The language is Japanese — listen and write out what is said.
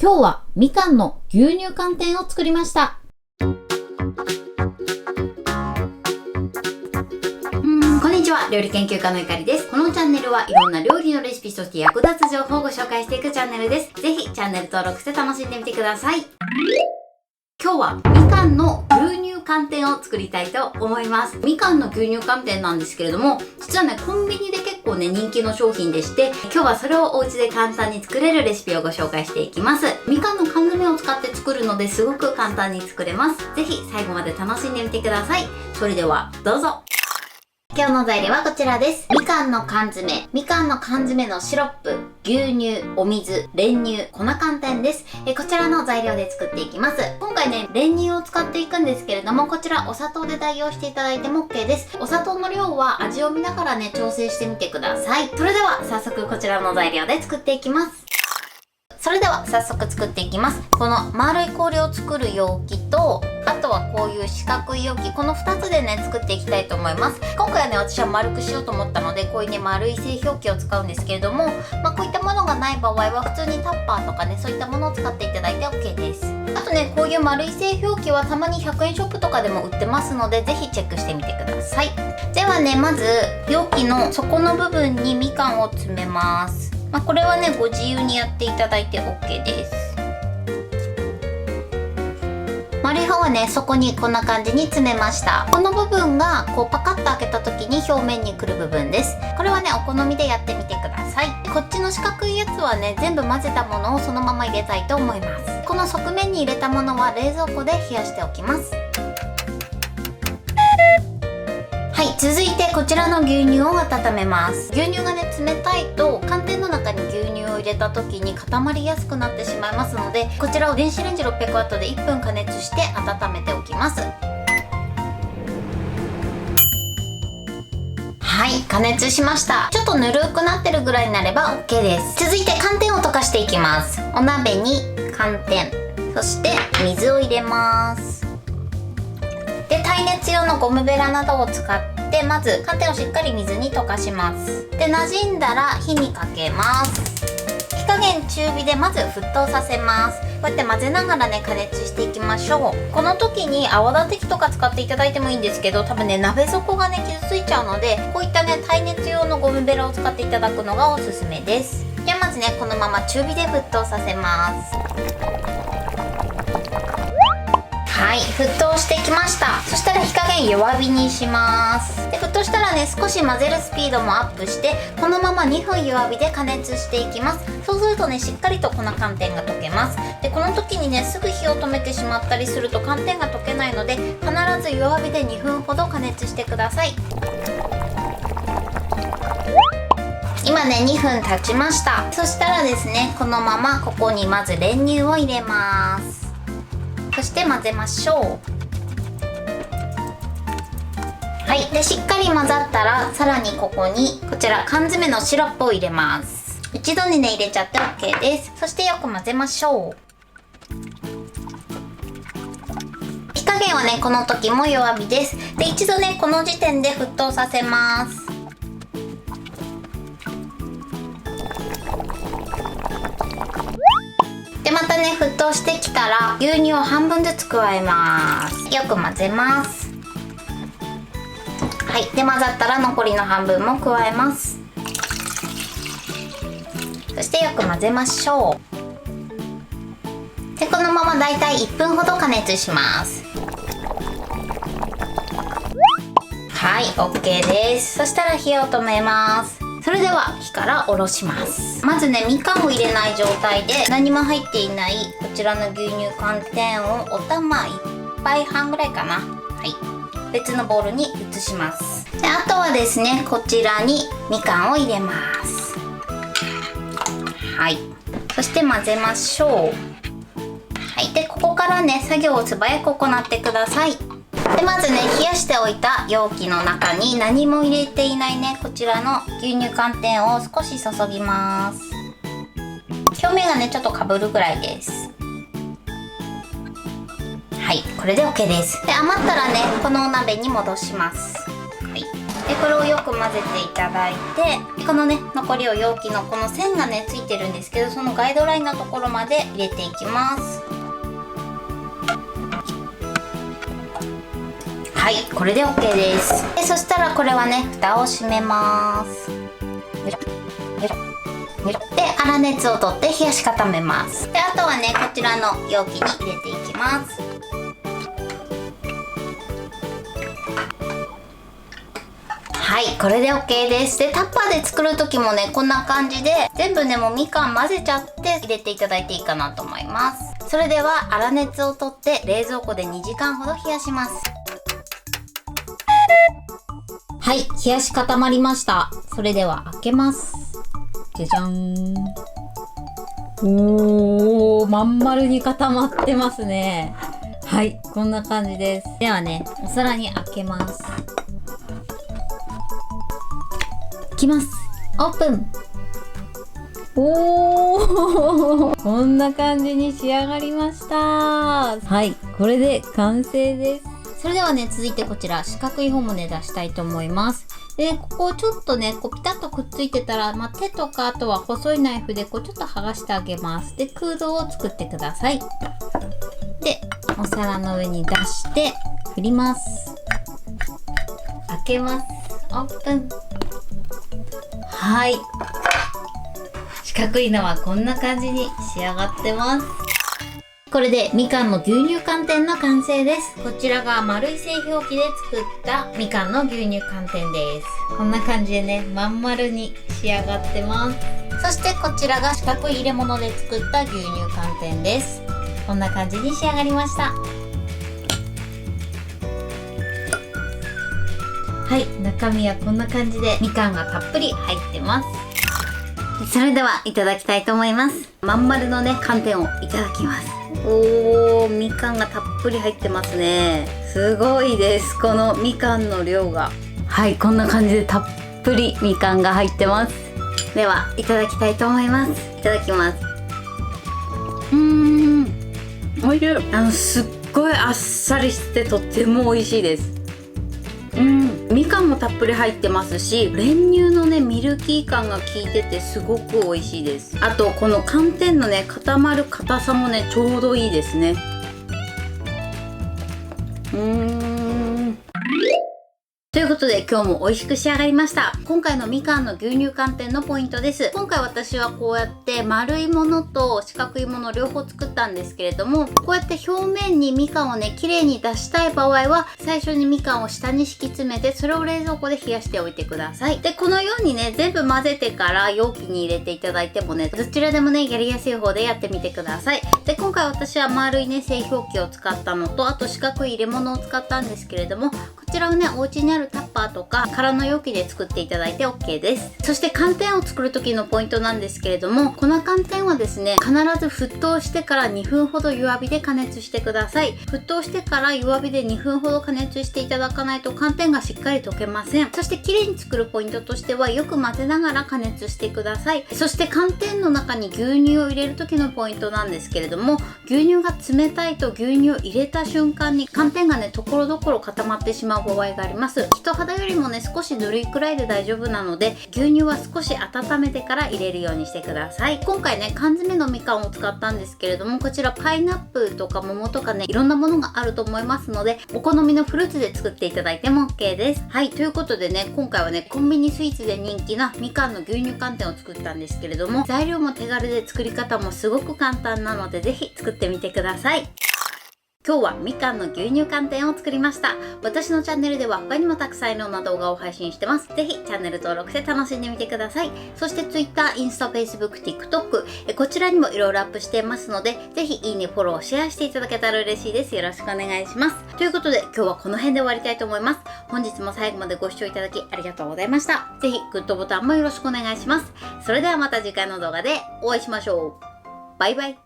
今日はみかんの牛乳寒天を作りました。こんにちは、料理研究家のゆかりです。このチャンネルはいろんな料理のレシピ、そして役立つ情報をご紹介していくチャンネルです。ぜひチャンネル登録して楽しんでみてください。今日はみかんの牛乳寒天を作りたいと思います。みかんの牛乳寒天なんですけれども、実はね、コンビニで結構ね、人気の商品でして、今日はそれをお家で簡単に作れるレシピをご紹介していきます。みかんの缶詰を使って作るのですごく簡単に作れます。ぜひ最後まで楽しんでみてください。それではどうぞ。今日の材料はこちらです。みかんの缶詰、みかんの缶詰のシロップ、牛乳、お水、練乳、粉寒天です。こちらの材料で作っていきます。今回ね、練乳を使っていくんですけれども、こちらお砂糖で代用していただいても OK です。お砂糖の量は味を見ながらね、調整してみてください。それでは早速こちらの材料で作っていきます。それでは早速作っていきます。この丸い氷を作る容器と、あとはこういう四角い容器、この2つでね作っていきたいと思います。今回はね、私は丸くしようと思ったので、こういうね丸い製氷機を使うんですけれども、こういったものがない場合は普通にタッパーとかね、そういったものを使っていただいて OK です。あとね、こういう丸い製氷機はたまに100円ショップとかでも売ってますので、ぜひチェックしてみてください。ではね、まず容器の底の部分にみかんを詰めます。これはね、ご自由にやっていただいて OK です。丸い方はね、底にこんな感じに詰めました。この部分がこうパカッと開けた時に表面にくる部分です。これはね、お好みでやってみてください。こっちの四角いやつはね、全部混ぜたものをそのまま入れたいと思います。この側面に入れたものは冷蔵庫で冷やしておきます。はい、続いてこちらの牛乳を温めます。牛乳がね、冷たいと寒天の中に牛乳を入れた時に固まりやすくなってしまいますので、こちらを電子レンジ 600W で1分加熱して温めておきます。はい、加熱しました。ちょっとぬるくなってるぐらいになれば OK です。続いて寒天を溶かしていきます。お鍋に寒天、そして水を入れます。で、耐熱用のゴムベラなどを使ってまず寒天をしっかり水に溶かします。で、馴染んだら火にかけます。火加減中火でまず沸騰させます。こうやって混ぜながらね、加熱していきましょう。この時に泡立て器とか使っていただいてもいいんですけど、多分ね、鍋底がね傷ついちゃうので、こういったね耐熱用のゴムベラを使っていただくのがおすすめです。ではまずね、このまま中火で沸騰させます。はい、沸騰してきました。そしたら火加減弱火にします。で、沸騰したらね、少し混ぜるスピードもアップして、このまま2分弱火で加熱していきます。そうするとね、しっかりと粉寒天が溶けます。で、この時にね、すぐ火を止めてしまったりすると寒天が溶けないので、必ず弱火で2分ほど加熱してください。今ね、2分経ちました。そしたらですね、このままここにまず練乳を入れます。そして混ぜましょう。はい、でしっかり混ざったら、さらにここにこちら缶詰のシロップを入れます。一度にね、入れちゃって OK です。そしてよく混ぜましょう。火加減はね、この時も弱火です。で、一度ね、この時点で沸騰させます。で、またね、沸騰してきたら牛乳を半分ずつ加えます。よく混ぜます。はい、で混ざったら残りの半分も加えます。そしてよく混ぜましょう。で、このままだいたい1分ほど加熱します。はい、 OK です。そしたら火を止めます。それでは火から下ろします。まずね、みかんを入れない状態で何も入っていないこちらの牛乳寒天をお玉1杯半ぐらいかな。はい、別のボウルに移します。で、あとはですね、こちらにみかんを入れます。はい、そして混ぜましょう。はい、でここからね、作業を素早く行ってください。で、まずね、冷やしておいた容器の中に何も入れていないね、こちらの牛乳寒天を少し注ぎます。表面がね、ちょっとかぶるぐらいです。はい、これで OK です。で、余ったらね、このお鍋に戻します。はい、でこれをよく混ぜていただいて、このね残りを容器のこの線がねついてるんですけど、そのガイドラインのところまで入れていきます。はい、これで OK です。でそしたらこれはね蓋を閉めます。よいしょよいしょよいしょ。で粗熱を取って冷やし固めます。であとはねこちらの容器に入れていきます。はい、これで OK です。でタッパーで作る時もねこんな感じで全部ねもうみかん混ぜちゃって入れていただいていいかなと思います。それでは粗熱を取って冷蔵庫で2時間ほど冷やします。はい、冷やし固まりました。それでは開けます。じゃじゃん。おー、まん丸に固まってますね。はい、こんな感じです。ではね、お皿に開けます。いきます。オープン。おーこんな感じに仕上がりました。はい、これで完成です。それではね、続いてこちら四角い方もね出したいと思います。で、ここちょっとね、こうピタッとくっついてたら、手とかあとは細いナイフでこうちょっと剥がしてあげます。で、空洞を作ってください。で、お皿の上に出して振ります。開けます。オープン。はい。四角いのはこんな感じに仕上がってます。これでみかんの牛乳寒天の完成です。こちらが丸い製氷機で作ったみかんの牛乳寒天です。こんな感じでね、まん丸に仕上がってます。そしてこちらが四角い入れ物で作った牛乳寒天です。こんな感じに仕上がりました。はい、中身はこんな感じでみかんがたっぷり入ってます。それではいただきたいと思います。まん丸のね、寒天をいただきます。おー、みかんがたっぷり入ってますね。すごいです。このみかんの量が。はい、こんな感じでたっぷりみかんが入ってます。では、いただきたいと思います。いただきます。おいしい。すっごいあっさりしてとっても美味しいです。みかんもたっぷり入ってますし、練乳のねミルキー感が効いててすごく美味しいです。あとこの寒天のね固まる硬さもねちょうどいいですね。ということで今日も美味しく仕上がりました。今回のみかんの牛乳寒天のポイントです。今回私はこうやって丸いものと四角いもの両方作ったんですけれども、こうやって表面にみかんをね綺麗に出したい場合は最初にみかんを下に敷き詰めて、それを冷蔵庫で冷やしておいてください。でこのようにね全部混ぜてから容器に入れていただいてもね、どちらでもねやりやすい方でやってみてください。で今回私は丸いね製氷機を使ったのと、あと四角い入れ物を使ったんですけれども、こちらはねお家にあるタッパーとか空の容器で作っていただいて OK です。そして寒天を作る時のポイントなんですけれども、粉寒天はですね必ず沸騰してから2分ほど弱火で加熱してください。沸騰してから弱火で2分ほど加熱していただかないと寒天がしっかり溶けません。そして綺麗に作るポイントとしてはよく混ぜながら加熱してください。そして寒天の中に牛乳を入れる時のポイントなんですけれども、牛乳が冷たいと牛乳を入れた瞬間に寒天がねところどころ固まってしまう場合があります。人肌よりもね少しぬるいくらいで大丈夫なので、牛乳は少し温めてから入れるようにしてください。今回ね缶詰のみかんを使ったんですけれども、こちらパイナップルとか桃とかねいろんなものがあると思いますので、お好みのフルーツで作っていただいても OK です。はい、ということでね今回はねコンビニスイーツで人気なみかんの牛乳寒天を作ったんですけれども、材料も手軽で作り方もすごく簡単なのでぜひ作ってみてください。今日はみかんの牛乳寒天を作りました。私のチャンネルでは他にもたくさんいろんな動画を配信してます。ぜひチャンネル登録して楽しんでみてください。そして Twitter、インスタ、Facebook、TikTok、こちらにもいろいろアップしてますので、ぜひいいね、フォロー、シェアしていただけたら嬉しいです。よろしくお願いします。ということで今日はこの辺で終わりたいと思います。本日も最後までご視聴いただきありがとうございました。ぜひグッドボタンもよろしくお願いします。それではまた次回の動画でお会いしましょう。バイバイ。